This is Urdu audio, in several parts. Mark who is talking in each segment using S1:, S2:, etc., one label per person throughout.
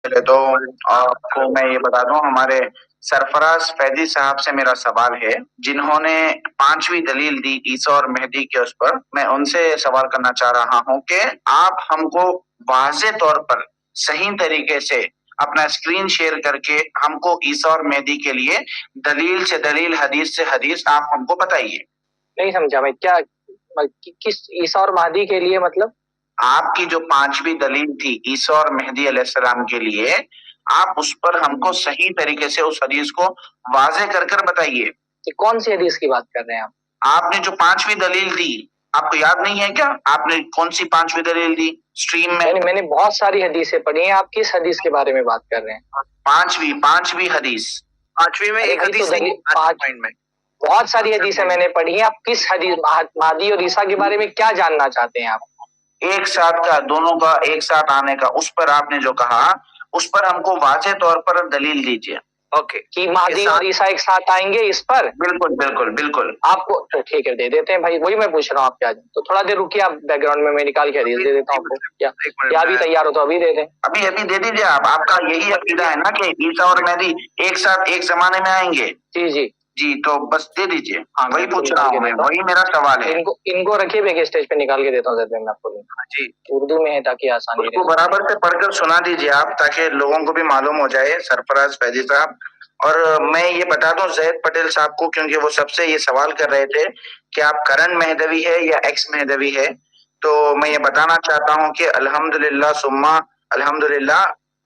S1: پہلے تو آپ کو میں یہ بتا دوں، ہمارے سرفراز فیضی صاحب سے میرا سوال ہے، جنہوں نے پانچویں دلیل دی عیسیٰ اور مہدی کے اس پر. میں ان سے سوال کرنا چاہ رہا ہوں کہ آپ ہم کو واضح طور پر صحیح طریقے سے اپنا اسکرین شیئر کر کے ہم کو عیسیٰ اور مہدی کے لیے دلیل سے دلیل، حدیث سے حدیث آپ ہم کو بتائیے.
S2: نہیں سمجھا میں، کیا کس عیسیٰ اور مہدی کے لیے مطلب؟
S1: آپ کی جو پانچویں دلیل تھی عیسیٰ اور مہدی علیہ السلام کے لیے، آپ اس پر ہم کو صحیح طریقے سے اس حدیث کو واضح کر کر بتائیے.
S2: کون سی حدیث کی بات کر رہے ہیں آپ
S1: نے جو پانچویں دلیل دی، آپ کو یاد نہیں ہے کیا؟ آپ نے کون سی پانچویں دلیل دی اسٹریم میں؟
S2: میں نے بہت ساری حدیثیں پڑھی ہیں، آپ کس حدیث کے بارے میں بات کر رہے ہیں؟
S1: پانچویں حدیث. پانچویں میں ایک حدیث
S2: میں بہت ساری حدیثیں میں نے پڑھی ہیں، آپ کس حدیث مہدی اور عیسیٰ کے بارے میں کیا جاننا چاہتے ہیں آپ؟
S1: ایک ساتھ کا، دونوں کا ایک ساتھ آنے کا، اس پر آپ نے جو کہا اس پر ہم کو واضح طور پر دلیل دیجیے.
S2: اوکے، کہ مہدی اور عیسیٰ ایک ساتھ آئیں گے اس پر؟
S1: بالکل بالکل بالکل.
S2: آپ کو تو ٹھیک ہے، دے دیتے ہیں بھائی، وہی میں پوچھ رہا ہوں آپ کیا جائیں. تو تھوڑا دیر رکیے آپ بیک گراؤنڈ میں نکال کے حدیث دے دیتا ہوں آپ کو. کیا ابھی تیار ہو تو ابھی دے دیں.
S1: ابھی دے دیجیے. آپ کا یہی عقیدہ ہے نا کہ عیسیٰ اور مہدی ایک ساتھ ایک زمانے میں آئیں گے؟ جی تو بس دے دیجیے. وہی پوچھ رہا ہوں میں، وہی میرا سوال ہے.
S2: ان کو رکھیے بیک اسٹیج پہ، نکال کے دیتا ہوں میں آپ کو.
S1: جی
S2: اردو میں ہے تاکہ آسانی
S1: رہے. برابر سے پڑھ کر سنا دیجیے آپ، تاکہ لوگوں کو بھی معلوم ہو جائے. سرفراز فیضی صاحب، اور میں یہ بتا دوں زید پٹیل صاحب کو، کیونکہ وہ سب سے یہ سوال کر رہے تھے کہ آپ کرن مہدوی ہے یا ایکس مہدوی ہے، تو میں یہ بتانا چاہتا ہوں کہ الحمدللہ ثم الحمدللہ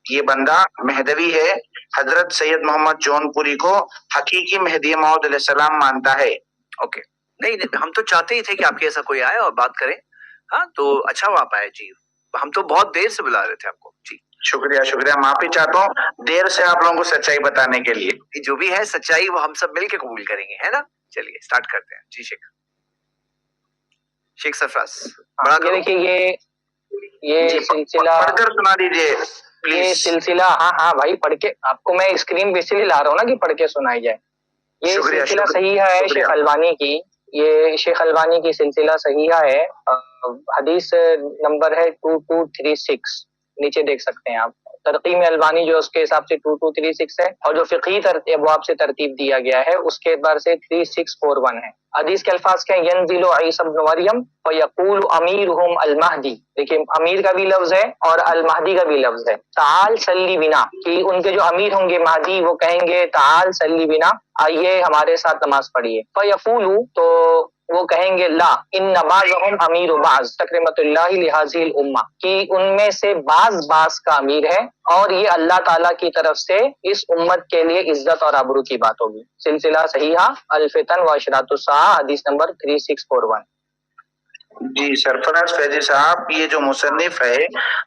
S1: یہ بندہ مہدوی ہے. حضرت سید محمد جون پوری کو حقیقی مہدی موعود علیہ السلام مانتا ہے.
S3: اوکے، نہیں ہم تو چاہتے ہی تھے کہ آپ کے ایسا کوئی آئے اور بات کریں. ہاں تو اچھا ہوا آپ آئے. جی ہم تو بہت دیر سے بلا رہے تھے آپ کو. جی
S1: شکریہ. معافی چاہتا ہوں دیر سے آپ لوگوں کو سچائی بتانے کے لیے.
S3: جو بھی ہے سچائی وہ ہم سب مل کے قبول کریں گے، ہے نا. چلیے سٹارٹ کرتے ہیں. جی شیخ سرفراز
S2: دیکھیے یہ سلسلہ
S1: پڑھ کر سنا دیجیے
S2: یہ سلسلہ. ہاں بھائی پڑھ کے آپ کو میں اسکرین پہ اس لیے لا رہا ہوں نا کہ پڑھ کے سنائی جائے. یہ سلسلہ صحیحہ ہے شیخ البانی کی. یہ شیخ البانی کی سلسلہ صحیحہ ہے. حدیث نمبر ہے 2236، نیچے دیکھ سکتے ہیں آپ. ترقیم البانی جو اس کے حساب سے 2236 ہے، اور جو فقہی ابواب سے ترتیب دیا گیا ہے اس کے اعتبار سے 3641 ہے. حدیث کے الفاظ کیا ہیں؟ ینزل عیسی ابن مریم ویقول امیرہم المہدی. دیکھیں امیر کا بھی لفظ ہے اور المہدی کا بھی لفظ ہے. تعال صلی بنا، کہ ان کے جو امیر ہوں گے مہدی، وہ کہیں گے تعال صلی بنا، آئیے ہمارے ساتھ نماز پڑھیے. فیقول، تو وہ کہیں گے لا ان بعضهم امیر بعض تکرمت اللہ لہذه الامہ، کہ ان میں سے بعض کا امیر ہے اور یہ اللہ تعالیٰ کی طرف سے اس امت کے لیے عزت اور آبرو کی بات ہوگی. سلسلہ صحیحہ الفتن و اشراط الساعہ، حدیث نمبر 3641.
S1: جی سرفراز فیضی صاحب، یہ جو مصنف ہے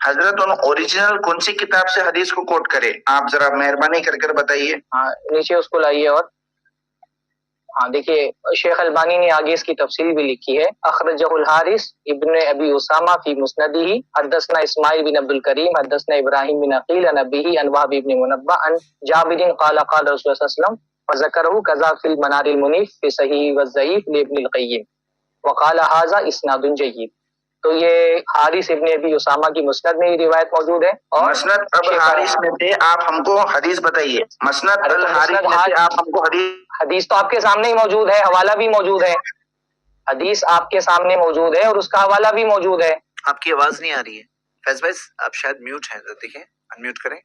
S1: حضرت ان اوریجنل کون سی کتاب سے حدیث کو کوٹ کرے؟ آپ ذرا مہربانی کر کر بتائیے.
S2: ہاں نیچے اس کو لائیے. اور ہاں دیکھیے شیخ البانی نے آگے اس کی تفصیل بھی لکھی ہے. اخرجہ الحارث ابن ابی اسامہ فی مسندہ، حدثنا اسماعیل بن عبد الکریم حدثنا ابراہیم بن عقیل عن ابیہ عن وہب بن منبہ عن جابر قال قال رسول اللہ صلی اللہ علیہ وسلم وذکرہ کذا فی المنار المنیف فی صحیح والضعیف لابن القیم وقال ھذا اسناد جید. تو یہ حارث ابن ابی اسامہ کی مسند میں یہ روایت موجود ہے. اور
S1: مسند الحارث میں سے آپ ہم کو حدیث بتائیے. مسند الحارث میں سے آپ ہم کو
S2: حدیث تو آپ کے سامنے ہی موجود ہے، حوالہ بھی موجود ہے. حدیث آپ کے سامنے موجود ہے اور اس کا حوالہ بھی موجود ہے.
S3: آپ کی آواز نہیں آ رہی ہے فیض بھائی، آپ شاید میوٹ ہیں. دیکھیں انمیوٹ کریں.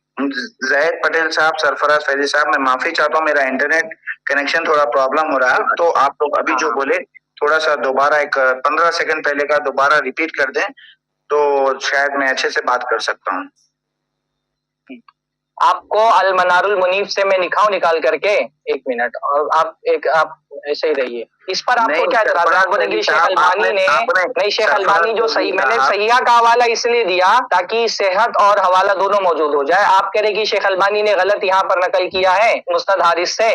S1: زید پٹیل صاحب، سرفراز فیضی صاحب، میں معافی چاہتا ہوں، میرا انٹرنیٹ کنیکشن تھوڑا پرابلم ہو رہا ہے، تو آپ لوگ ابھی جو بولے تھوڑا سا دوبارہ ایک 15 سیکنڈ پہلے کا دوبارہ ریپیٹ کر دیں تو شاید میں اچھے سے بات کر سکتا ہوں.
S2: آپ کو المنار المنیف سے میں لکھاؤں نکال کر کے. ایک منٹ، اور آپ ایسے ہی رہیے. اس پر آپ کو کیا اعتراض ہے؟ شیخ البانی نے نہیں، شیخ البانی جو صحیح، میں نے صحیحہ کا حوالہ اس لیے دیا تاکہ صحت اور حوالہ دونوں موجود ہو جائے. آپ کہہ رہے کہ شیخ البانی نے غلط یہاں پر نقل کیا ہے مسند حارث سے.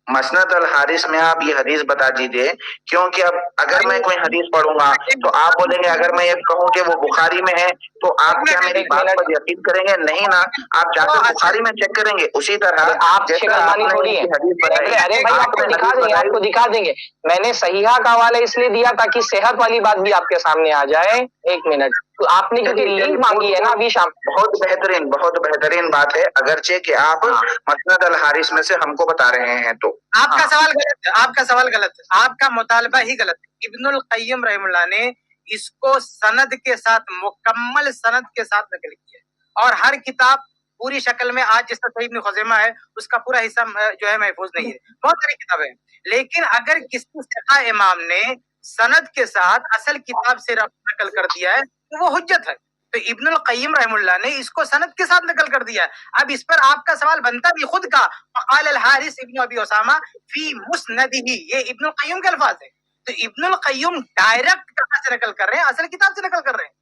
S1: مسند الحارث میں آپ یہ حدیث بتا دیجئے، کیونکہ اب اگر میں کوئی حدیث پڑھوں گا تو آپ بولیں گے اگر میں یہ کہوں کہ وہ بخاری میں ہے تو آپ کیا میری بات پر یقین کریں گے؟ نہیں نا، آپ جا کر بخاری میں چیک کریں گے. اسی طرح
S2: آپ شیخ البانی تھوڑی ہے. ارے بھائی آپ کو دکھا دیں گے. میں نے صحیحہ کا حوالہ اس لیے دیا تاکہ صحت والی بات بھی آپ کے سامنے آ جائے. ایک منٹ، تو آپ نے کیونکہ لنک مانگی ہے نا ابھی شام.
S1: بہت بہترین بات ہے، اگرچہ کہ آپ مسند الحارث میں سے ہم کو بتا رہے ہیں. تو
S4: آپ کا سوال غلط ہے، آپ کا سوال غلط ہے، آپ کا مطالبہ ہی غلط ہے. ابن القیم رحم اللہ نے اس کو سند کے ساتھ، مکمل سند کے ساتھ نقل کیا ہے، اور ہر کتاب پوری شکل میں آج جس طرح صحیح ابن خزیمہ ہے اس کا پورا حصہ جو ہے محفوظ نہیں ہے، بہت ساری کتابیں ہیں. لیکن اگر کسی ثقہ امام نے سند کے ساتھ اصل کتاب سے نقل کر دیا ہے تو وہ حجت ہے. تو ابن القیم رحم اللہ نے اس کو سند کے ساتھ نقل کر دیا ہے. اب اس پر آپ کا سوال بنتا بھی خود کا، وقال الحارث ابن ابی اسامہ فی مسندہ، یہ ابن القیم کے الفاظ ہیں. تو ابن القیم ڈائریکٹ کہاں سے نقل کر رہے ہیں؟ اصل کتاب سے نقل کر رہے ہیں،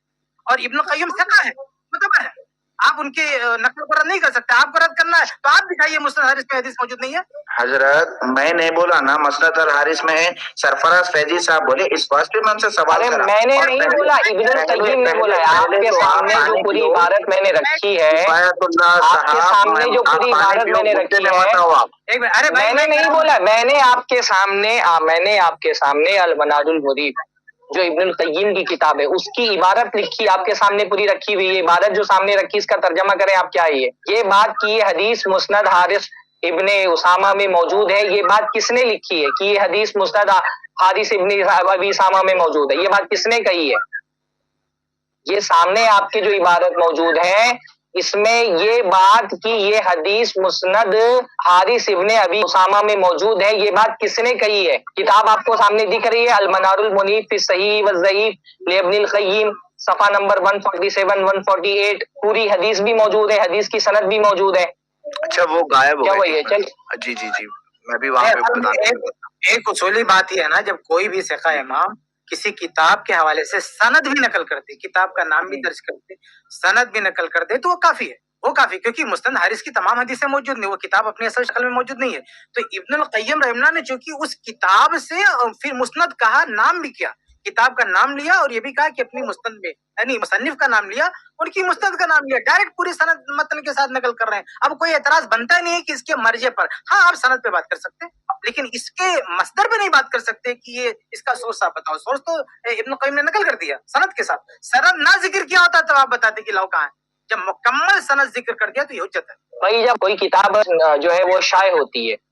S4: اور ابن القیم ثقہ ہے، معتبر ہے. آپ ان کے نقل کو رد نہیں کر سکتے. آپ کو رد کرنا ہے تو آپ دکھائیے مسند الحارث میں حدیث موجود نہیں ہے.
S1: حضرت میں نے بولا نا مسند الحارث میں ہے، سرفراز فیضی صاحب بولے، اس واسطے میں ان سے سوال
S2: ارے
S1: کرا.
S2: میں نے نہیں بولا، ابن القیم نے بولا ہے. آپ کے سامنے جو پوری عبارت میں نے رکھی ہے، آپ کے سامنے جو پوری عبارت میں نے رکھی ہے، میں نے نہیں بولا. میں نے آپ کے سامنے المنار المرید جو ابن القیم کی کتاب ہے اس کی عبارت لکھی آپ کے سامنے پوری رکھی ہوئی ہے. عبارت جو سامنے رکھی اس کا ترجمہ کریں آپ کیا ہے یہ بات کی حدیث مسند حارث ابن اسامہ میں موجود ہے. یہ بات کس نے لکھی ہے کہ یہ حدیث مسند حارث ابن ابی اسامہ میں موجود ہے؟ یہ بات کس نے کہی ہے؟ یہ سامنے آپ کی جو عبارت موجود ہے اس میں یہ بات کہ یہ حدیث مسند حارث ابن ابی اسامہ میں موجود ہے، یہ بات کس نے کہی ہے؟ کتاب آپ کو سامنے دکھ رہی ہے، المنار المنیف فی الصحیح والضعیف لابن القیم، صفحہ نمبر 147 148. پوری حدیث بھی موجود ہے، حدیث کی سند بھی موجود ہے.
S3: اچھا وہ غائب ہو گئے.
S2: چل
S3: جی جی جی میں بھی وہاں پہ بتا.
S4: ایک اصولی بات یہ ہے نا، جب کوئی بھی ثقہ امام کسی کتاب کے حوالے سے سند بھی نقل کرتے، کتاب کا نام بھی درج کرتے، سند بھی نقل کرتے، تو وہ کافی ہے، وہ کافی، کیونکہ مسند حارث کی تمام حدیثیں موجود نہیں، وہ کتاب اپنی اصل شکل میں موجود نہیں ہے. تو ابن القیم رحمہ اللہ نے چونکہ اس کتاب سے پھر مسند کہا، نام بھی کیا، کتاب کا نام لیا، اور یہ بھی کہا کہ اپنی مسند میں یعنی مصنف کا نام لیا، ان کی مستند کا نام لیا، ڈائریکٹ پوری سند متن کے ساتھ نقل کر رہے ہیں. اب کوئی اعتراض بنتا نہیں ہے کہ اس کے مرجع پر، ہاں آپ سند پہ بات کر سکتے ہیں لیکن اس کے مصدر پہ نہیں بات کر سکتے کہ یہ اس کا سورس آپ بتاؤ. سورس تو ابن القیم نے نقل کر دیا سند کے ساتھ. سند نہ ذکر کیا ہوتا تو آپ بتاتے کہ لو کہاں ہے. جب مکمل سند ذکر کر دیا تو یہ حجت ہے.
S2: بھائی جب کوئی کتاب جو ہے وہ شائع ہوتی ہے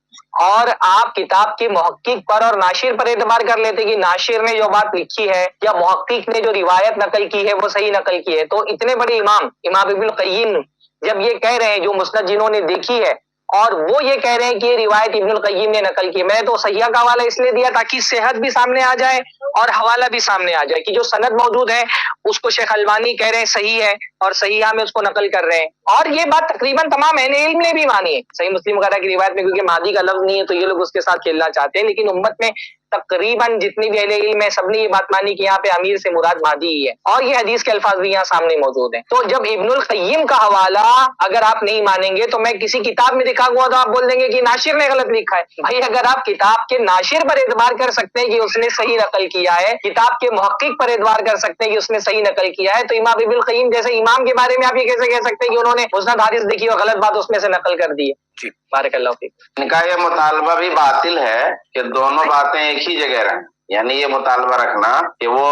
S2: اور آپ کتاب کے محقق پر اور ناشر پر اعتبار کر لیتے کہ ناشر نے جو بات لکھی ہے یا محقق نے جو روایت نقل کی ہے وہ صحیح نقل کی ہے، تو اتنے بڑے امام ابن القیم جب یہ کہہ رہے ہیں، جو مسند جنہوں نے دیکھی ہے، اور وہ یہ کہہ رہے ہیں کہ یہ روایت ابن القیم نے نقل کی. میں تو صحیحہ کا حوالہ اس لیے دیا تاکہ صحت بھی سامنے آ جائے اور حوالہ بھی سامنے آ جائے کہ جو سند موجود ہے اس کو شیخ البانی کہہ رہے ہیں صحیح ہے اور صحیحہ میں اس کو نقل کر رہے ہیں. اور یہ بات تقریباً تمام اہل علم نے بھی مانی ہے. صحیح مسلم وغیرہ کی روایت میں کیونکہ مادی کا لفظ نہیں ہے تو یہ لوگ اس کے ساتھ کھیلنا چاہتے ہیں، لیکن امت میں تقریباً جتنی بھی اہل علم ہے سب نے یہ بات مانی کہ یہاں پہ امیر سے مراد مہدی ہی ہے، اور یہ حدیث کے الفاظ بھی یہاں سامنے موجود ہیں. تو جب ابن القیم کا حوالہ اگر آپ نہیں مانیں گے تو میں کسی کتاب میں لکھا ہوا تو آپ بول دیں گے کہ ناشر نے غلط لکھا ہے. بھائی اگر آپ کتاب کے ناشر پر اعتبار کر سکتے ہیں کہ اس نے صحیح نقل کیا ہے، کتاب کے محقق پر اعتبار کر سکتے ہیں کہ اس نے صحیح نقل کیا ہے، تو امام ابن القیم جیسے امام کے بارے میں آپ یہ کیسے کہہ سکتے ہیں کہ انہوں نے مسند حارث دیکھی اور غلط بات اس میں سے نقل کر دی ہے؟
S3: جی
S2: بارک اللہ فیک.
S5: ان کا یہ مطالبہ بھی باطل ہے کہ دونوں باتیں ایک ہی جگہ رہیں، یعنی یہ مطالبہ رکھنا کہ وہ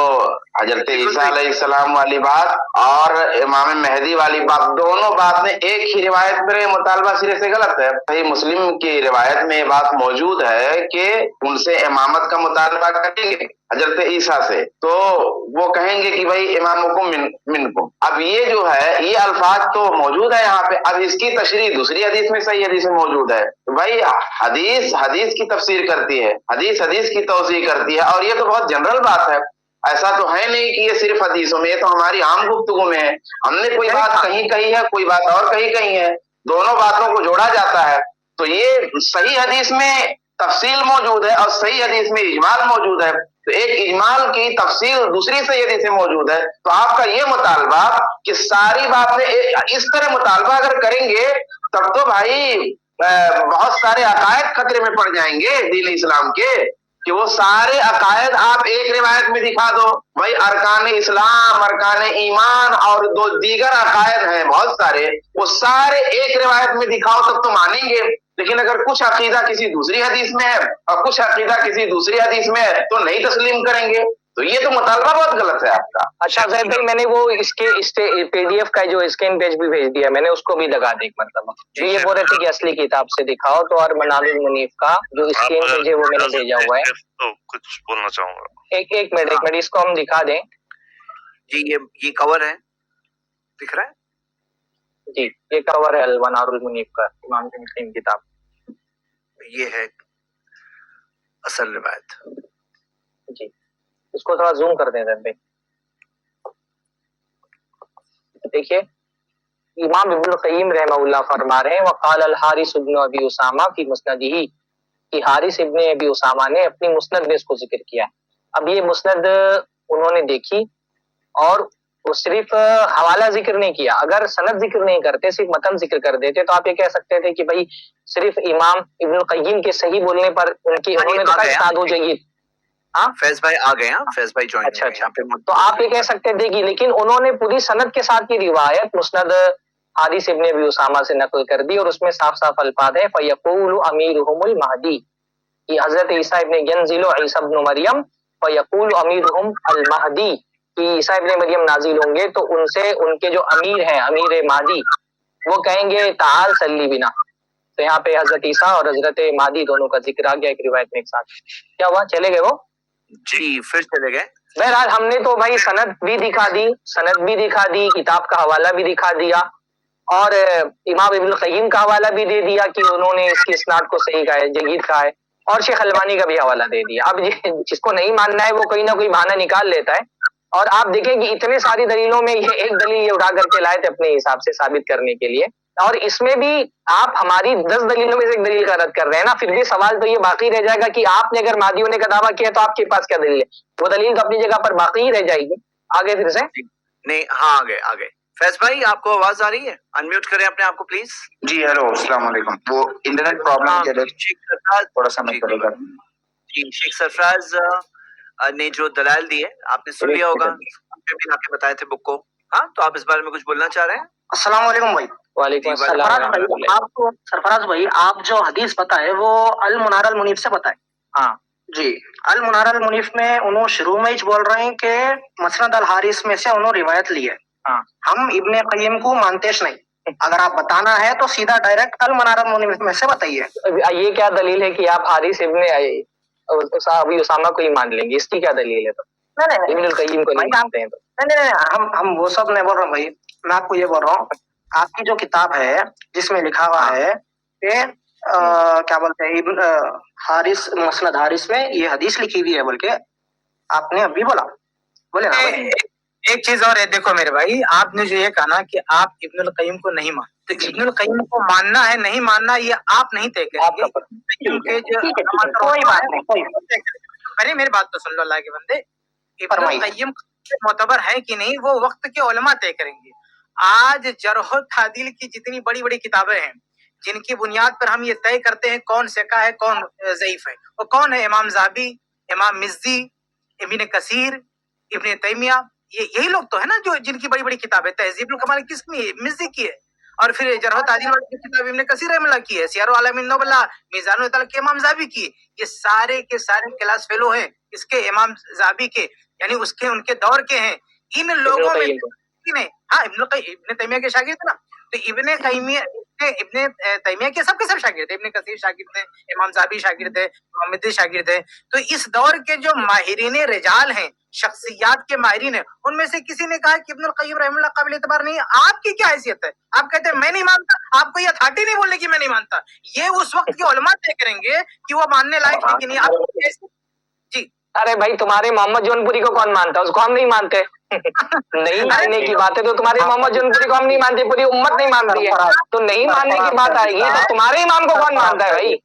S5: حضرت عیسیٰ علیہ السلام والی بات اور امام مہدی والی بات دونوں باتیں ایک ہی روایت میں، یہ مطالبہ سرے سے غلط ہے. صحیح مسلم کی روایت میں یہ بات موجود ہے کہ ان سے امامت کا مطالبہ کریں گے حضرت عیسیٰ سے تو وہ کہیں گے کہ بھائی امامکم منکم. اب یہ جو ہے یہ الفاظ تو موجود ہے یہاں پہ، اب اس کی تشریح دوسری حدیث میں صحیح حدیث میں موجود ہے. بھائی حدیث کی تفسیر کرتی ہے، حدیث کی توضیح کرتی ہے، اور یہ تو بہت جنرل بات ہے. ایسا تو ہے نہیں کہ یہ صرف حدیثوں میں، یہ تو ہماری عام گفتگو میں ہے. ہم نے کوئی بات کہی ہے، کوئی بات اور کہی ہے، دونوں باتوں کو جوڑا جاتا ہے. تو یہ صحیح حدیث میں تفصیل موجود ہے اور صحیح حدیث میں اجمال موجود ہے. تو ایک اجمال کی تفصیل دوسری صحیح حدیث میں موجود ہے. تو آپ کا یہ مطالبہ کہ ساری باتیں اس طرح مطالبہ اگر کریں گے تب تو بھائی بہت سارے عقائد خطرے میں پڑ جائیں گے دین اسلام کے، کہ وہ سارے عقائد آپ ایک روایت میں دکھا دو. بھائی ارکان اسلام، ارکان ایمان اور دو دیگر عقائد ہیں بہت سارے، وہ سارے ایک روایت میں دکھاؤ تب تو مانیں گے. لیکن اگر کچھ عقیدہ کسی دوسری حدیث میں ہے اور کچھ عقیدہ کسی دوسری حدیث میں ہے تو نہیں تسلیم کریں گے. تو یہ تو مطالبہ بہت غلط ہے آپ کا.
S2: اچھا زید بھائی میں نے وہ اس کے PDF کا جو اسکین پیج بھی بھیج دیا، میں نے اس کو بھی لگا دی. مطلب جو یہ بول رہے تھے کہ اصلی کتاب سے دکھاؤ، تو اور منار المنیف کا جو اسکین پیج ہے وہ میں نے بھیجا ہوا ہے.
S6: تو کچھ بولنا چاہوں گا.
S2: ایک منٹ اس کو ہم دکھا دیں.
S3: جی یہ کور ہے، دکھ رہا ہے؟
S2: جی یہ کور ہے المنار المنیف کا، امام ابن قیم کتاب.
S3: یہ ہے اصل روایت.
S2: جی اس کو تھوڑا زوم کر دیں زید بھائی. دیکھیے امام ابن القیم رحمہ اللہ فرما رہے ہیں وقال الحارث ابن ابی اسامہ فی مسندہ، کہ حارث ابن ابی اسامہ نے اپنی مسند میں اس کو ذکر کیا. اب یہ مسند انہوں نے دیکھی اور وہ صرف حوالہ ذکر نہیں کیا. اگر سند ذکر نہیں کرتے، صرف متن ذکر کر دیتے، تو آپ یہ کہہ سکتے تھے کہ بھائی صرف امام ابن القیم کے صحیح بولنے پر انہوں نے کہا استاد ہو جائیے.
S3: فیض بھائی آ گئے، فیض بھائی جوائن.
S2: اچھا تو آپ یہ کہہ سکتے تھے کہ لیکن انہوں نے پوری سند کے ساتھ کی روایت مسند حارث ابن ابی اسامہ سے نقل کر دی، اور اس میں صاف صاف الفاظ ہے فیقول امیرہم المہدی، کہ حضرت عیسیٰ ابن ینزل عیسیٰ ابن مریم فیقول امیرہم المہدی، کہ عیسیٰ ابن مریم نازل ہوں گے تو ان سے ان کے جو امیر ہیں امیر مہدی وہ کہیں گے تعال صلی بنا. تو یہاں پہ حضرت عیسیٰ اور حضرت مہدی دونوں کا ذکر آ گیا ایک روایت میں ایک ساتھ. کیا ہوا، چلے گئے وہ؟
S3: جی پھر چلے گئے.
S2: بہرحال ہم نے تو بھائی سند بھی دکھا دی، کتاب کا حوالہ بھی دکھا دیا، اور امام ابن القیم کا حوالہ بھی دے دیا کہ انہوں نے اس کی اسناد کو صحیح کہا ہے، جید کہا ہے، اور شیخ البانی کا بھی حوالہ دے دیا. اب جس کو نہیں ماننا ہے وہ کوئی نہ کوئی بہانہ نکال لیتا ہے. اور آپ دیکھیں کہ اتنے ساری دلیلوں میں یہ ایک دلیل یہ اٹھا کر کے لائے تھے اپنے حساب سے ثابت کرنے کے لیے، اور اس میں بھی آپ ہماری 10 دلیلوں میں سے ایک دلیل کا رد کر رہے ہیں نا. پھر بھی سوال تو یہ باقی رہ جائے گا کہ آپ نے اگر مہدی ہونے کا دعویٰ کیا تو آپ کے پاس کیا دلیل ہے؟ وہ دلیل تو اپنی جگہ پر باقی ہی رہ جائے گی. آگے پھر سے
S3: نہیں، ہاں آگے. فیض بھائی آپ کو آواز آ رہی ہے؟ انمیوٹ کریں اپنے آپ کو پلیز.
S1: جی ہیلو السلام علیکم. وہ انٹرنیٹ پرابلم کے لیے تھوڑا سا میں کرے گا.
S3: جی شیخ سرفراز نے جو دلائل دیے آپ نے سن لیا ہوگا، آپ نے بتائے تھے بک کو. ہاں تو آپ اس بارے میں کچھ بولنا چاہ رہے ہیں؟
S4: السلام علیکم بھائی.
S2: وعلیکم السلام.
S4: آپ سرفراز بھائی آپ جو حدیث بتائے وہ المنار المنیف سے بتائے.
S2: ہاں
S4: جی المنار المنیف میں انہوں شروع میں ہی بول رہے ہیں کہ مسند الحارث میں سے انہوں روایت لی ہے. ہم ابن قیم کو مانتےش نہیں. اگر آپ بتانا ہے تو سیدھا ڈائریکٹ المنار المنیف میں سے بتائیے.
S2: یہ کیا دلیل ہے کہ آپ حارث ابن ابی اسامہ کو ہی مان لیں گے؟ اس کی کیا دلیل ہے؟ تو ابن القیم کو نہیں مانتے ہیں تو
S4: نہیں ہم وہ سب نہیں بول رہے بھائی. میں آپ کو یہ بول رہا ہوں آپ کی جو کتاب ہے جس میں لکھا ہوا ہے کہ کیا بولتے ہیں ابن حارث مسند حارث میں یہ حدیث لکھی ہوئی ہے، بلکہ آپ نے ابھی بولا بولے نا. ایک چیز اور ہے، دیکھو میرے بھائی آپ نے جو یہ کہا نا کہ آپ ابن القیم کو نہیں مانتے، تو ابن القیم کو ماننا ہے نہیں ماننا یہ آپ نہیں طے کریں گے. کوئی بات نہیں، میری بات تو سن لو اللہ کے بندے. ابن القیم معتبر ہے کہ نہیں وہ وقت کے علماء طے کریں گے. آج جرح و تعدیل کی جتنی بڑی بڑی کتابیں ہیں جن کی بنیاد پر ہم یہ طے کرتے ہیں کون ثقہ ہے کون ضعیف ہے، وہ کون ہے؟ امام ذہبی، امام مزی، ابن کثیر، ابن تیمیہ، یہی لوگ تو ہے نا جو جن کی بڑی بڑی کتابیں. تہذیب الکمال کس کی ہے؟ مزی کی ہے. اور پھر جرح و تعدیل والی کتاب ابن کثیر رحمہ اللہ کی ہے. سیر العالم النبلاء، میزان العدل کے امام ذہبی کی ہے. یہ سارے کے سارے کلاس فیلو ہیں اس کے امام ذہبی کے، یعنی اس کے ان کے دور کے ہیں. ان لوگوں میں ہاں ابن تیمیہ کے شاگرد نا، تو ابن تیمیہ کے سب شاگرد ہیں. ابن کثیر شاگرد ہیں، امام ذہبی شاگرد ہے، محمدی شاگرد ہے. تو اس دور کے جو ماہرین رجال ہیں، شخصیات کے ماہرین ہیں، ان میں سے کسی نے کہا کہ ابن القیم رحمہ اللہ قابل اعتبار نہیں ہے. آپ کی کیا حیثیت ہے؟ آپ کہتے ہیں میں نہیں مانتا. آپ کو یہ اتھارٹی نہیں بولنے کی میں نہیں مانتا. یہ اس وقت کے علماء طے کریں گے کہ وہ ماننے لائق ہے کہ نہیں. آپ جی
S2: ارے بھائی تمہارے محمد جون پوری کو کون مانتا ہے؟ اس کو ہم نہیں مانتے. نہیں ماننے کی بات ہے تو تمہارے محمد جون پوری کو ہم نہیں مانتے، پوری امت نہیں مانتی ہے. تو نہیں ماننے کی بات آئے گی تو تمہارے امام کو کون مانتا ہے بھائی؟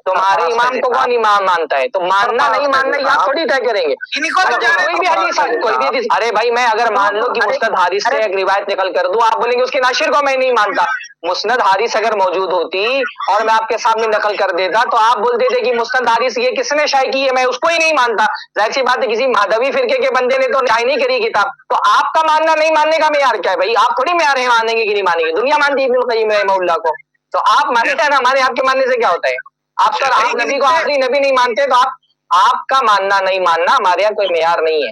S2: تمہارے امام کو کون امام مانتا ہے؟ تو ماننا نہیں ماننا یہ آپ تھوڑی طے کریں گے. کوئی بھی حدیث ارے بھائی میں اگر مان لو کہ مسند حارث سے ایک روایت نقل کر دوں، آپ بولیں گے اس کے ناشر کو میں نہیں مانتا. مسند حارث اگر موجود ہوتی اور میں آپ کے سامنے نقل کر دیتا تو آپ بولتے تھے کہ مسند حارث یہ کس نے شائع کی ہے، میں اس کو ہی نہیں مانتا. ظاہر سی بات ہے کسی مہدوی فرقے کے بندے نے تو شائع نہیں کری کتاب. تو آپ کا ماننا نہیں ماننے کا معیار کیا ہے بھائی؟ آپ تھوڑی معیار ہے مانیں گے کہ نہیں مانیں گے. دنیا مانتی ہے ابن القیم رحمہ اللہ کو، تو آپ مانتے ہیں نا. ہمارے آپ کے ماننے سے کیا ہوتا ہے؟ آپ نبی کو آخری نبی نہیں مانتے تو آپ کا ماننا نہیں ماننا ہمارے یہاں کوئی معیار نہیں ہے.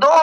S1: 2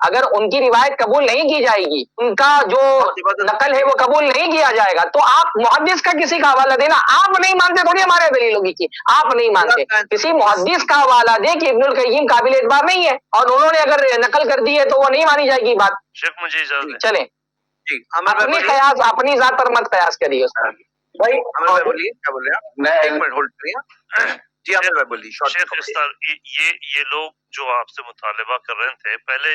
S2: اگر ان کی روایت قبول نہیں کی جائے گی، ان کا جو نقل ہے وہ قبول نہیں کیا جائے گا، تو آپ محدث کا کسی کا حوالہ دینا، آپ نہیں مانتے تھوڑی ہمارے دلیل ہوگی کی آپ نہیں مانتے، کسی محدث کا حوالہ دے کہ ابن القیم قابل اعتبار نہیں ہے، اور انہوں نے اگر نقل کر دی ہے تو وہ نہیں مانی جائے گی بات۔
S6: شیخ مجھے اجازت دیں۔
S2: چلیں
S3: اپنی
S2: قیاس اپنی ذات پر مت قیاس کریے اس پر۔
S3: بولیے کیا بول رہے ہیں آپ؟ ایک منٹ ہولڈ کریے۔ جی عامر بھائی بولیے۔
S6: شیخ یہ لوگ جو آپ سے مطالبہ کر رہے تھے، پہلے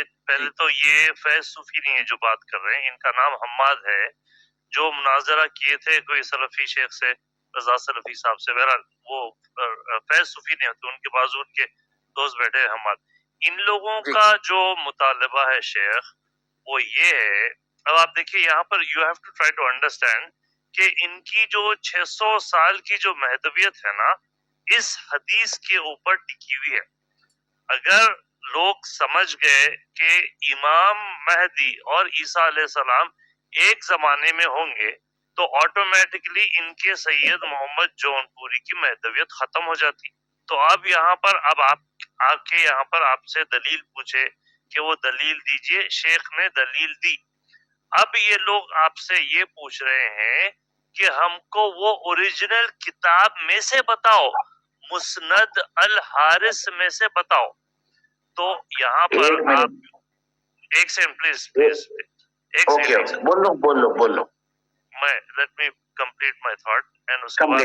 S6: تو یہ فیض صوفی نہیں ہے جو بات کر رہے ہیں، ان کا نام حماد ہے، جو مناظرہ کیے تھے کوئی سلفی شیخ سے، رضا سلفی صاحب سے، بہرحال وہ فیض صوفی نہیں ہوتے، ان کے بازو ان کے دوست بیٹھے ہیں حماد۔ ان لوگوں کا جو مطالبہ ہے شیخ وہ یہ ہے، اب آپ دیکھیے یہاں پر you have to try to understand کہ ان کی جو 600 سال کی جو مہدویت ہے نا، اس حدیث کے اوپر ٹکی ہوئی ہے۔ اگر لوگ سمجھ گئے کہ امام مہدی اور عیسیٰ علیہ السلام ایک زمانے میں ہوں گے تو آٹومیٹکلی ان کے سید محمد جون پوری کی مہدویت ختم ہو جاتی۔ تو اب یہاں پر اب آپ آ کے یہاں پر آپ سے دلیل پوچھے کہ وہ دلیل دیجئے، شیخ نے دلیل دی۔ اب یہ لوگ آپ سے یہ پوچھ رہے ہیں کہ ہم کو وہ اوریجنل کتاب میں سے بتاؤ، مسند الحارث میں سے بتاؤ۔ تو یہاں پر آپ ایک سیکنڈ پلیز ایک سیکنڈ
S1: بولو
S6: میں let me complete my thought and اس کے بعد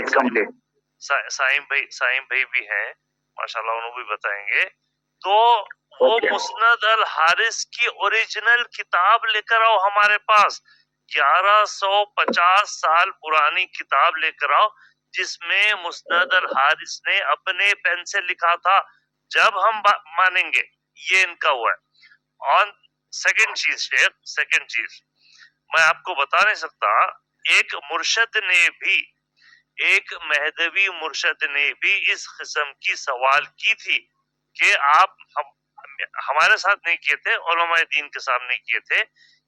S6: سائم بھائی بھی ہیں ماشاءاللہ، انہوں بھی بتائیں گے۔ تو وہ مسند الحارث کی اوریجنل کتاب لے کر آؤ ہمارے پاس، 1150 سال پرانی کتاب لے کر آؤ جس میں مسند الحارث نے اپنے پین سے لکھا تھا، جب ہم مانیں گے۔ یہ ان کا ہوا ہے۔ اور سیکنڈ چیز میں آپ کو بتا نہیں سکتا، ایک مرشد نے بھی، ایک مہدوی مرشد نے بھی اس قسم کی سوال کی تھی کہ آپ ہمارے ساتھ نہیں کیے تھے، علماء دین کے سامنے کیے تھے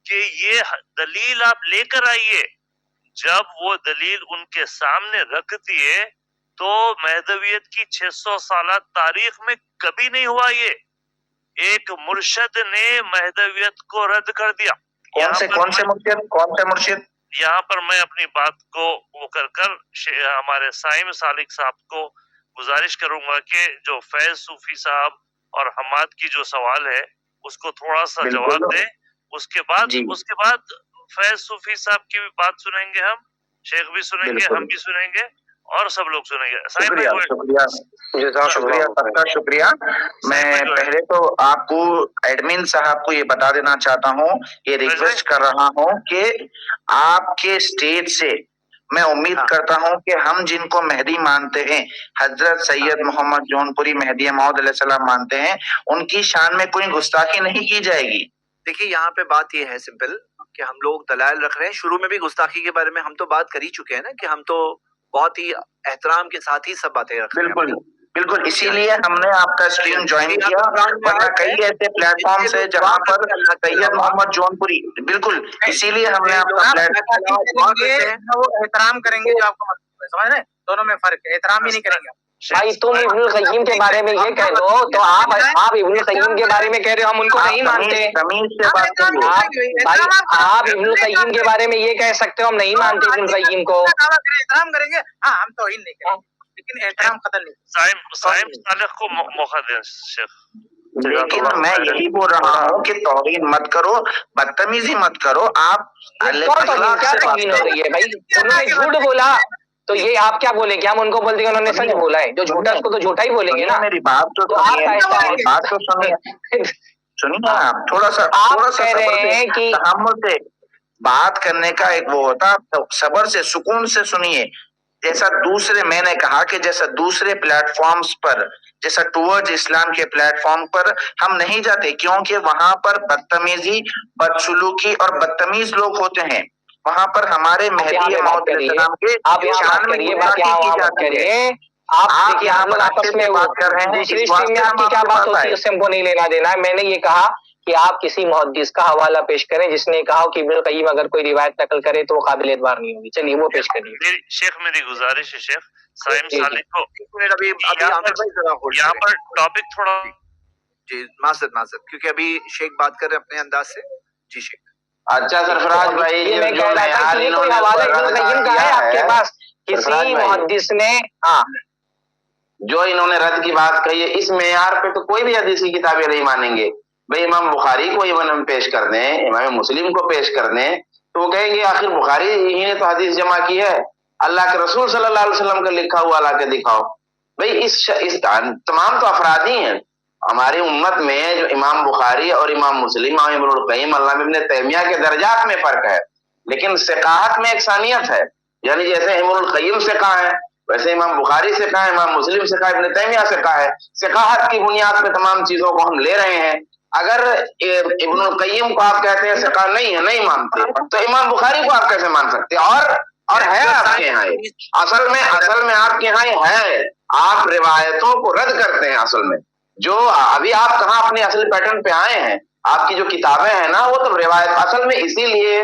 S6: کہ یہ دلیل آپ لے کر آئیے۔ جب وہ دلیل ان کے سامنے رکھ دیے تو مہدویت کی 600 سالہ تاریخ میں کبھی نہیں ہوا یہ۔ ایک مرشد نے مہدویت کو رد کر دیا۔
S1: کون سے مرشد؟
S6: یہاں پر میں اپنی بات کو وہ کر ہمارے سائم سالک صاحب کو گزارش کروں گا کہ جو فیض صوفی صاحب اور حماد کی جو سوال ہے اس کو تھوڑا سا جواب دیں، اس کے بعد فیض صوفی صاحب کی بھی بات سنیں گے، ہم شیخ بھی سنیں گے، ہم بھی سنیں گے اور سب لوگ سنیں گے۔
S1: شکریہ۔ میں پہلے تو آپ کو ایڈمن صاحب کو یہ بتا دینا چاہتا ہوں، یہ ریکویسٹ کر رہا ہوں کہ آپ کے اسٹیج سے میں امید کرتا ہوں کہ ہم جن کو مہدی مانتے ہیں، حضرت سید محمد جون پوری مہدی موعود علیہ السلام مانتے ہیں، ان کی شان میں کوئی گستاخی نہیں کی جائے گی۔
S3: دیکھیے یہاں پہ بات یہ ہے سمپل کہ ہم لوگ دلائل رکھ رہے ہیں۔ شروع میں بھی گستاخی کے بارے میں ہم تو بات کر ہی چکے ہیں نا، کہ ہم تو بہت ہی احترام کے ساتھ ہی سب باتیں رکھ رہے ہیں۔
S1: بالکل اسی لیے ہم نے آپ کا اسٹریم جوائن کیا، ورنہ کئی ایسے پلیٹ فارمز ہیں جہاں پر سید محمد جون پوری، بالکل اسی لیے ہم نے آپ کا
S4: احترام کریں گے جو آپ کو سمجھ رہے ہیں، دونوں میں فرق ہے، احترام ہی نہیں کریں گے۔
S2: بھائی تم ابن القیم کے بارے میں یہ کہہ دو تو آپ ابن القیم کے بارے میں کہہ رہے ہو ہم ان کو نہیں مانتے۔ آپ ابن القیم کے بارے میں یہ کہہ سکتے ہو ہم نہیں مانتے ابن القیم کو۔
S4: احترام کریں گے، ہاں ہم توہین نہیں کریں گے، لیکن احترام قتل نہیں۔
S6: سائم صالح کو موقع دیں شیخ۔
S1: لیکن میں یہی بول رہا ہوں کہ توہین مت کرو، بدتمیزی مت کرو۔ آپ
S2: کیا توہین ہو رہی ہے بھائی؟ انہوں نے جھوٹ بولا تو یہ آپ کیا بولیں گے؟ ہم ان کو بول دیں گے انہوں نے سچ بولا ہے، جو جھوٹا اس کو تو جھوٹا ہی بولیں گے نا۔
S1: میری بات تو سنیے، آپ تھوڑا سا
S2: کہہ رہے ہیں کہ
S1: تحمل سے بات کرنے کا ایک وہ ہوتا، صبر سے سکون سے سنیے۔ جیسا میں نے کہا کہ جیسا دوسرے پلیٹ فارمز پر، جیسا ٹورڈ اسلام کے پلیٹ فارم پر ہم نہیں جاتے، کیونکہ وہاں پر بدتمیزی، بدسلوکی اور بدتمیز لوگ ہوتے ہیں۔ وہاں پر ہمارے مہدی موعود علیہ السلام کے شان میں گستاخی کی جاتی ہے۔ آپ یہاں پر آپس میں بات کر رہے ہیں،
S2: دوسری اسٹریم میں آپ کی کیا بات ہوتی ہے اس سے ہم کو نہیں لینا دینا ہے۔ میں نے یہ کہا کہ آپ کسی محدث کا حوالہ پیش کریں جس نے کہا کہ ابن القیم اگر کوئی روایت نقل کرے تو وہ قابل اعتبار نہیں ہوگی۔ چلیے وہ پیش کریے۔
S6: شیخ میری گزارش ہے شیخ سائم صالح کو، یہاں پر ٹاپک تھوڑا
S3: جی معذرت کیونکہ ابھی شیخ بات کر رہے ہیں اپنے انداز سے. جی شیخ.
S5: اچھا سرفراز بھائی
S2: میں کہہ رہا تھا کہ کوئی حوالہ ابن قیم کا ہے آپ کے پاس کسی محدث نے؟ ہاں
S5: جو انہوں نے رد کی بات کہی ہے اس معیار پہ تو کوئی بھی حدیث کی کتابیں نہیں مانیں گے. بھائی امام بخاری کو ایون پیش کر دیں, امام مسلم کو پیش کر دیں تو وہ کہیں گے آخر بخاری ہی نے تو حدیث جمع کی ہے, اللہ کے رسول صلی اللہ علیہ وسلم کا لکھا ہوا لا کے دکھاؤ. بھئی اس تمام تو افراد ہی ہیں ہماری امت میں, جو امام بخاری اور امام مسلم, امام ابن القیم, علامہ ابن تیمیہ کے درجات میں فرق ہے لیکن ثقاہت میں یکسانیت ہے. یعنی جیسے ابن القیم ثقہ ہے ویسے امام بخاری ثقہ ہے, امام مسلم ثقہ ہے, ابن تیمیہ ثقہ ہے. ثقاہت کی بنیاد پہ تمام چیزوں کو ہم لے رہے ہیں. اگر ابن القیم کو آپ کہتے ہیں ثقہ نہیں ہے, نہیں مانتے, تو امام بخاری کو آپ کیسے مان سکتے ہیں؟ اور ہے آپ کے یہاں اصل میں آپ کے یہاں ہے, آپ روایتوں کو رد کرتے ہیں. اصل میں جو ابھی آپ کہاں اپنے اصل پیٹرن پہ آئے ہیں, آپ کی جو کتابیں ہیں نا وہ تو روایت اصل میں, اسی لیے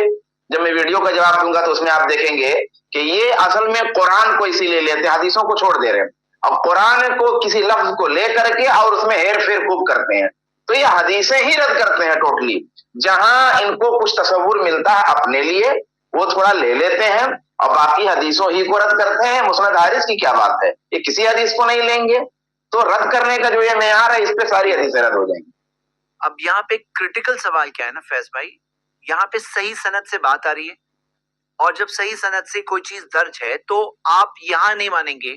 S5: جب میں ویڈیو کا جواب دوں گا تو اس میں آپ دیکھیں گے کہ یہ اصل میں قرآن کو اسی لیے لیتے ہیں, حدیثوں کو چھوڑ دے رہے ہیں. اب قرآن کو کسی لفظ کو لے کر کے اور اس میں ہیر پھیر خوب کرتے ہیں, تو یہ حدیثیں ہی رد کرتے ہیں ٹوٹلی. جہاں ان کو کچھ تصور ملتا ہے اپنے لیے وہ تھوڑا لے لیتے ہیں اور باقی حدیثوں ہی کو رد کرتے ہیں. مسند حارث کی کیا بات ہے, یہ کسی حدیث کو نہیں لیں گے, تو رد کرنے کا جو یہ معیار ہے اس پہ ساری حدیثیں رد ہو جائیں گی.
S3: اب یہاں پہ کریٹیکل سوال کیا ہے نا فیض بھائی, یہاں پہ صحیح سند سے بات آ رہی ہے, اور جب صحیح سند سے کوئی چیز درج ہے تو آپ یہاں نہیں مانیں گے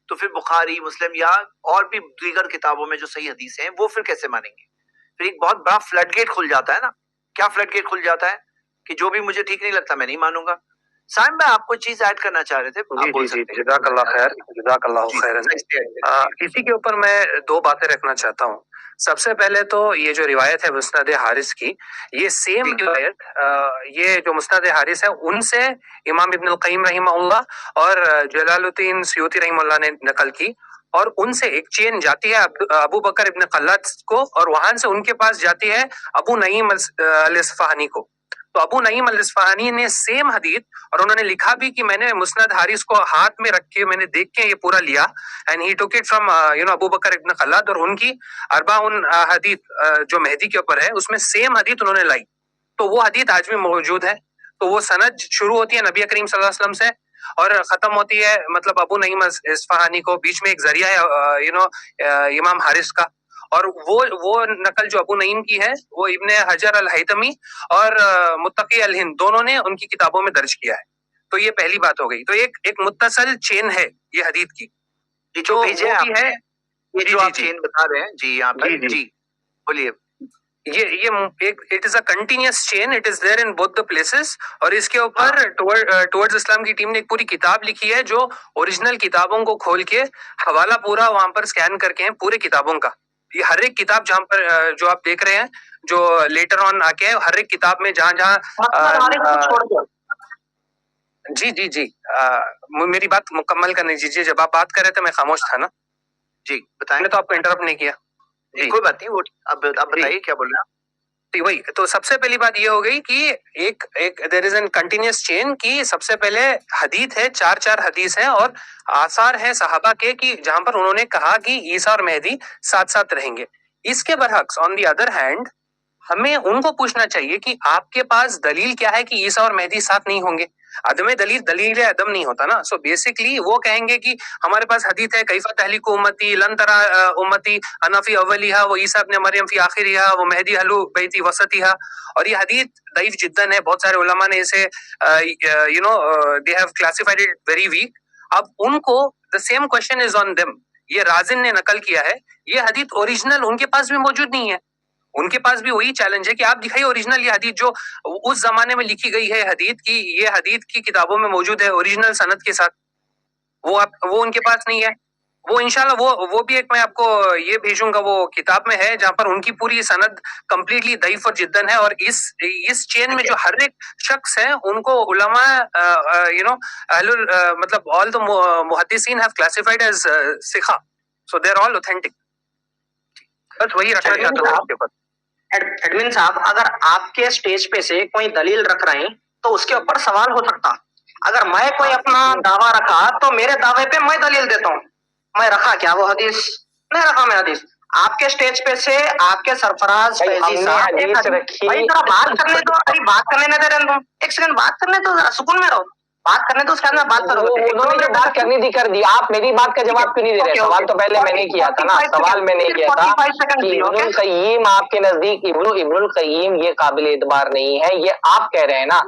S3: تو پھر بخاری, مسلم یا اور بھی دیگر کتابوں میں جو صحیح حدیث ہیں وہ پھر کیسے مانیں گے؟ پھر ایک بہت بڑا فلڈ گیٹ کھل جاتا ہے نا. کیا فلڈ گیٹ کھل جاتا ہے کہ جو بھی مجھے ٹھیک نہیں لگتا میں نہیں مانوں گا. سائم بھائی آپ کوئی چیز ایڈ کرنا چاہ رہے تھے؟
S7: جی جزاک اللہ خیر, جزاک اللہ خیر. اسی کے اوپر میں دو باتیں رکھنا چاہتا ہوں. سب سے پہلے تو یہ جو روایت ہے مسند حارث کی, یہ سیم روایت یہ جو مسند حارث ہے ان سے امام ابن القیم رحمہ اللہ اور جلال الدین سیوطی رحمہ اللہ نے نقل کی, اور ان سے ایک چین جاتی ہے ابو بکر ابن خلاد کو, اور وہاں سے ان کے پاس جاتی ہے ابو نعیم الاصفہانی کو. تو ابو نعیم الاصفہانی نے سیم حدیث, اور انہوں نے لکھا بھی کہ میں نے مسند حارث کو ہاتھ میں رکھ کے میں نے دیکھ کے یہ پورا لیا, and he took it from ابو بکر ابن خلاد, اور ان کی 40 حدیث جو مہدی کے اوپر ہے اس میں سیم حدیث انہوں نے لائی. تو وہ حدیث آج بھی موجود ہے. تو وہ سند شروع ہوتی ہے نبی کریم صلی اللہ علیہ وسلم سے اور ختم ہوتی ہے مطلب ابو نعیم اصفہانی کو, بیچ میں ایک ذریعہ ہے امام حارث کا. اور وہ نقل جو ابو نعیم کی ہے وہ ابن حجر الہیتمی اور متقی الہند دونوں نے ان کی کتابوں میں درج کیا ہے. تو یہ پہلی بات ہو گئی. تو ایک متصل چین ہے یہ حدیث کی,
S3: جو بھیجے ہے جو آپ چین بتا رہے ہیں. جی یہاں پر جی بولیے.
S7: یہ it is a continuous chain, it is there in both the places. اور اس کے اوپر ٹورڈز اسلام کی ٹیم نے ایک پوری کتاب لکھی ہے جو اوریجنل کتابوں کو کھول کے حوالہ پورا وہاں پر سکین کر کے ہیں پورے کتابوں کا. یہ ہر ایک کتاب جہاں پر جو آپ دیکھ رہے ہیں جو لیٹر آن آ کے ہر ایک کتاب میں جہاں جی میری بات مکمل کرنے دیجیے. جب آپ بات کر رہے تھے میں خاموش تھا نا.
S3: جی بتائیں.
S7: میں نے تو آپ کو انٹرپٹ نہیں کیا.
S3: کوئی بات نہیں, وہ اب بتائیے کیا بول رہے ہیں.
S7: وہی تو سب سے پہلی بات یہ ہو گئی کہ ایک دیر از این کنٹینیوس چین کی سب سے پہلے حدیث ہے, 4 حدیث ہیں اور آثار ہیں صحابہ کے کہ جہاں پر انہوں نے کہا کہ عیسیٰ اور مہدی ساتھ ساتھ رہیں گے. اس کے برعکس آن دی ادر ہینڈ ہمیں ان کو پوچھنا چاہیے کہ آپ کے پاس دلیل کیا ہے کہ عیسیٰ اور مہدی ساتھ نہیں ہوں گے. عدم دلیل عدم نہیں ہوتا نا. سو بیسکلی وہ کہیں گے کہ ہمارے پاس حدیث ہے کیف تہلک امتی لن ترى امتی انا فی اولیہا و عیسیٰ ابن مریم فی آخرہا و مہدی اہل بیتی وسطہا. اور یہ حدیث ضعیف جدا ہے. بہت سارے علماء نے اسے they have classified it very weak. اب ان کو the same question is on them. یہ رازن نے نقل کیا ہے, یہ حدیث اوریجنل ان کے پاس بھی موجود نہیں ہے. ان کے پاس بھی وہی چیلنج ہے کہ آپ دکھائیے اوریجنل یہ حدیث جو اس زمانے میں لکھی گئی ہے حدیث کی, یہ حدیث کی کتابوں میں موجود ہے اوریجنل سند کے ساتھ. وہ ان کے پاس نہیں ہے. وہ انشاءاللہ وہ بھی ایک میں آپ کو یہ بھیجوں گا, وہ کتاب میں ہے جہاں پر ان کی پوری سند کمپلیٹلی ضعیف اور جدن ہے. اور اس چین میں جو ہر ایک شخص ہے ان کو علماء مطلب all the محدثین have classified as ثقہ, so they are all authentic. بس وہی رکھنا چاہتا ہوں.
S2: ایڈمن صاحب اگر آپ کے سٹیج پہ سے کوئی دلیل رکھ رہے ہیں تو اس کے اوپر سوال ہو سکتا. اگر میں کوئی اپنا دعویٰ رکھا تو میرے دعوے پہ میں دلیل دیتا ہوں. میں رکھا کیا وہ حدیث؟ نہیں رکھا میں حدیث.
S8: آپ کے اسٹیج پہ سے آپ کے سرفراز فیضی صاحب بھائی ذرا بات کرنے دو، ارے بات کرنے نہ دے رہے تم، ایک سیکنڈ بات کرنے دو، ذرا سکون میں رہو، بات کرنے دو، اس کے اندر بات کرو گے
S2: انہوں نے جو بات کرنی تھی کر دی. آپ میری بات کا جواب کیوں نہیں دے رہے؟ سوال تو پہلے میں نے کیا تھا نا، سوال میں نے کیا تھا کہ ابن القیم آپ کے نزدیک ابن القیم یہ قابل اعتبار نہیں ہے، یہ آپ کہہ رہے ہیں نا،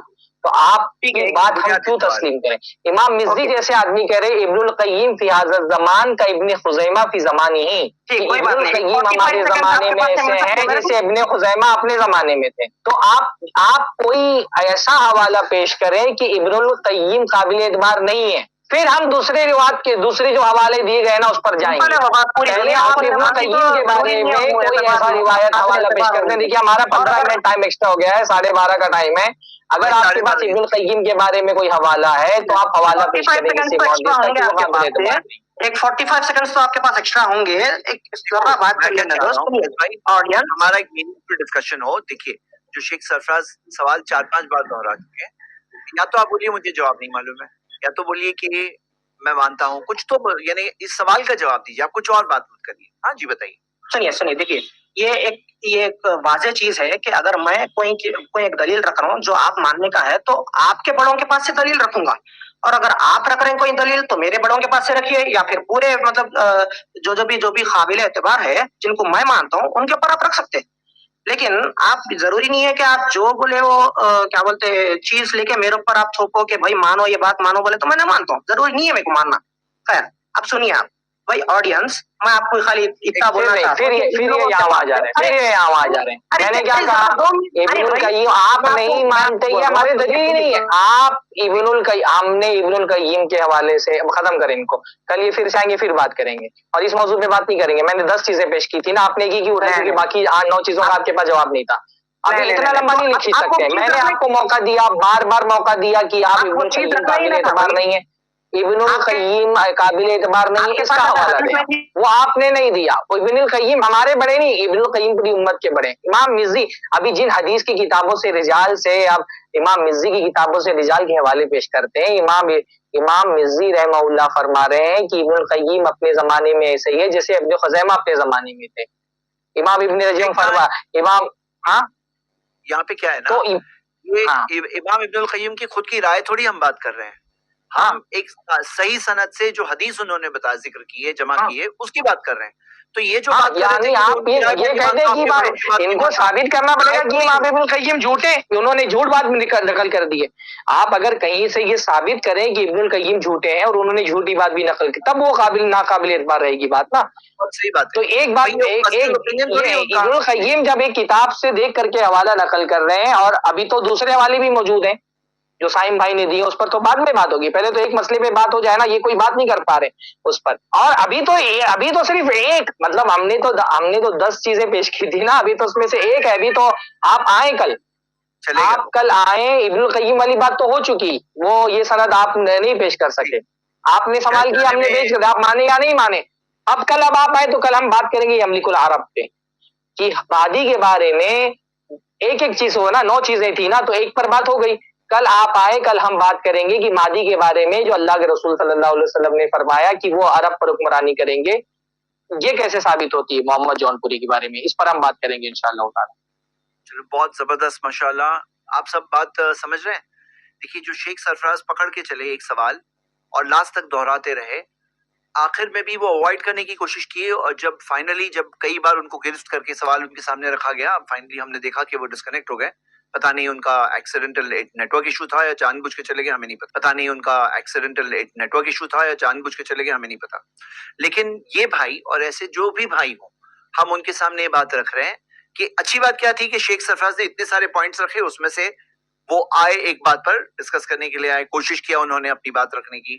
S2: تو آپ کی بات ہم کیوں تسلیم کریں؟ امام مزی جیسے آدمی کہہ رہے ابن القیم فی ھذا الزمان کا ابن خزیمہ فی زمانہ ہی، ابن القیم ہمارے زمانے میں ایسے ہیں جیسے ابن خزیمہ اپنے زمانے میں تھے. تو آپ کوئی ایسا حوالہ پیش کریں کہ ابن القیم قابل اعتبار نہیں ہے، پھر ہم دوسرے جو حوالے دیے گئے نا اس پر جائیں گے. پہلے آپ ابن القیم کے بارے میں کوئی ایسا روایت حوالہ پیش کرتے ہیں. دیکھیے ہمارا 15 منٹ ٹائم ایکسٹرا ہو گیا ہے، 12:30 کا ٹائم ہے. اگر آپ کے پاس ابن القیم کے بارے میں کوئی حوالہ ہے تو آپ حوالہ پیش کریں کسی معجز کا کہ وہ قابل اعتبار نہیں.
S8: ایک 45 سیکنڈز تو آپ کے پاس ایکسٹرا ہوں گے، ایک بات کر لینا
S3: آڈینس ہمارا ایک میننگفل ڈسکشن ہو. دیکھیے جو شیخ سرفراز سوال 4-5 بار دہرا چکے ہیں، یا تو آپ بولیے مجھے جواب نہیں معلوم ہے، یا تو بولیے کہ میں مانتا ہوں کچھ، تو یعنی اس سوال کا جواب دیجیے، آپ کچھ اور بات مت کریے. ہاں جی بتائیے.
S8: سنیے دیکھیے یہ ایک واضح چیز ہے کہ اگر میں کوئی ایک دلیل رکھ رہا ہوں جو آپ ماننے کا ہے تو آپ کے بڑوں کے پاس سے دلیل رکھوں گا، اور اگر آپ رکھ رہے ہیں کوئی دلیل تو میرے بڑوں کے پاس سے رکھیے، یا پھر پورے مطلب جو بھی قابل اعتبار ہے جن کو میں مانتا ہوں ان کے اوپر آپ رکھ سکتے ہیں. لیکن آپ ضروری نہیں ہے کہ آپ جو بولے وہ کیا بولتے چیز لے کے میرے اوپر آپ تھوپو کہ بھائی مانو یہ بات مانو، بولے تو میں نہ مانتا ہوں، ضروری نہیں ہے میرے کو ماننا. خیر اب سنیے آپ بھائی آڈینس، میں آپ کو خالی اتنا بولنا چاہتا ہوں.
S2: پھر یہ آواز آ رہے ہیں. میں نے کیا کہا؟ ابن القیم آپ نہیں مانتے، یہ ہماری دلیل نہیں ہے. آپ ہم نے ابن القیم کے حوالے سے ختم کریں ان کو، کل یہ پھر سے آئیں گے پھر بات کریں گے، اور اس موضوع پہ بات نہیں کریں گے. میں نے 10 چیزیں پیش کی تھی نا، آپ نے کی اٹھائی کیونکہ باقی 8-9 چیزوں کا آپ کے پاس جواب نہیں تھا. ابھی اتنا لمبا نہیں لکھ سکتے. میں نے آپ کو موقع دیا، بار موقع دیا کہ آپ ابن القیم قابل اعتبار نہیں ہے، ابن القیم قابل اعتبار نہیں ہے، اس کا حوالہ دیں. وہ آپ نے نہیں دیا. ابن القیم ہمارے بڑے نہیں، ابن القیم پوری امت کے بڑے. امام مزی ابھی جن حدیث کی کتابوں سے رجال سے اب امام مزی کی کتابوں سے رجال کے حوالے پیش کرتے ہیں، امام مزی رحمہ اللہ فرما رہے ہیں کہ ابن القیم اپنے زمانے میں ایسے ہی ہے جیسے ابن خزیمہ اپنے زمانے میں تھے. امام ابن رجب فرما امام
S3: یہاں پہ کیا ہے نا، امام ابن القیم کی خود کی رائے تھوڑی ہم بات کر رہے ہیں. ہم ایک صحیح سند سے جو حدیث انہوں نے ذکر کی ہے، جمع کی ہے، اس کی بات کر رہے ہیں. تو یہ جو بات
S2: یعنی آپ یہ کہتے ہیں کہ ان کو ثابت کرنا پڑے گا کہ امام ابن القیم جھوٹے، انہوں نے جھوٹ بات نقل کر دی ہے. آپ اگر کہیں سے یہ ثابت کریں کہ ابن القیم جھوٹے ہیں اور انہوں نے جھوٹی بات بھی نقل کی، تب وہ ناقابل اعتبار رہے گی بات نا.
S3: صحیح بات.
S2: تو ایک بات، ابن القیم جب ایک کتاب سے دیکھ کر کے حوالہ نقل کر رہے ہیں، اور ابھی تو دوسرے حوالے بھی موجود ہیں جو سائم بھائی نے دیے، اس پر تو بعد میں بات ہوگی. پہلے تو ایک مسئلے پہ بات ہو جائے نا، یہ کوئی بات نہیں کر پا رہے اس پر. اور ابھی تو صرف ایک، مطلب ہم نے تو 10 چیزیں پیش کی تھی نا، ابھی تو اس میں سے ایک ہے. ابھی تو آپ آئیں کل، آپ کل آئیں، ابن القیم والی بات تو ہو چکی، وہ یہ سند آپ نہیں پیش کر سکے. آپ نے سوال کیا، ہم نے پیش کر، آپ مانے یا نہیں مانے. اب آپ آئے تو کل ہم بات کریں گے یملک العرب پہ، کہ مہدی کے بارے میں ایک چیز ہو نا، 9 چیزیں تھی نا، تو ایک پر بات ہو گئی. کل آپ آئے، کل ہم بات کریں گے کہ مہدی کے بارے میں جو اللہ کے رسول صلی اللہ علیہ وسلم نے فرمایا کہ وہ عرب پر حکمرانی کریں گے، یہ کیسے ثابت ہوتی ہے محمد جون پوری کے بارے میں. اس پر ہم بات کریں گے انشاءاللہ تعالی.
S3: چلو بہت زبردست، ماشاءاللہ آپ سب بات سمجھ رہے ہیں. دیکھیے جو شیخ سرفراز پکڑ کے چلے ایک سوال اور لاسٹ تک دہراتے رہے، آخر میں بھی وہ اوائڈ کرنے کی کوشش کی، اور جب فائنلی کئی بار ان کو گرفت کر کے سوال ان کے سامنے رکھا گیا، فائنلی ہم نے دیکھا کہ وہ ڈسکنیکٹ ہو گئے. پتہ نہیں ان کا ایکسیڈنٹل نیٹ ورک ایشو تھا یا جان بوجھ کے چلے گئے، ہمیں نہیں پتا. ہمیں نہیں پتا. لیکن یہ بھائی اور ایسے جو بھی بھائی ہوں، ہم ان کے سامنے یہ بات رکھ رہے ہیں کہ اچھی بات کیا تھی کہ شیخ سرفراز نے اتنے سارے پوائنٹس رکھے، اس میں سے وہ آئے ایک بات پر ڈسکس کرنے کے لیے آئے، کوشش کیا انہوں نے اپنی بات رکھنے کی،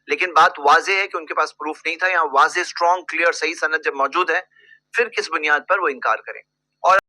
S3: لیکن بات واضح ہے کہ ان کے پاس پروف نہیں تھا. یہاں واضح، اسٹرانگ، کلیئر، صحیح سند جب موجود ہے، پھر کس بنیاد پر وہ انکار کریں.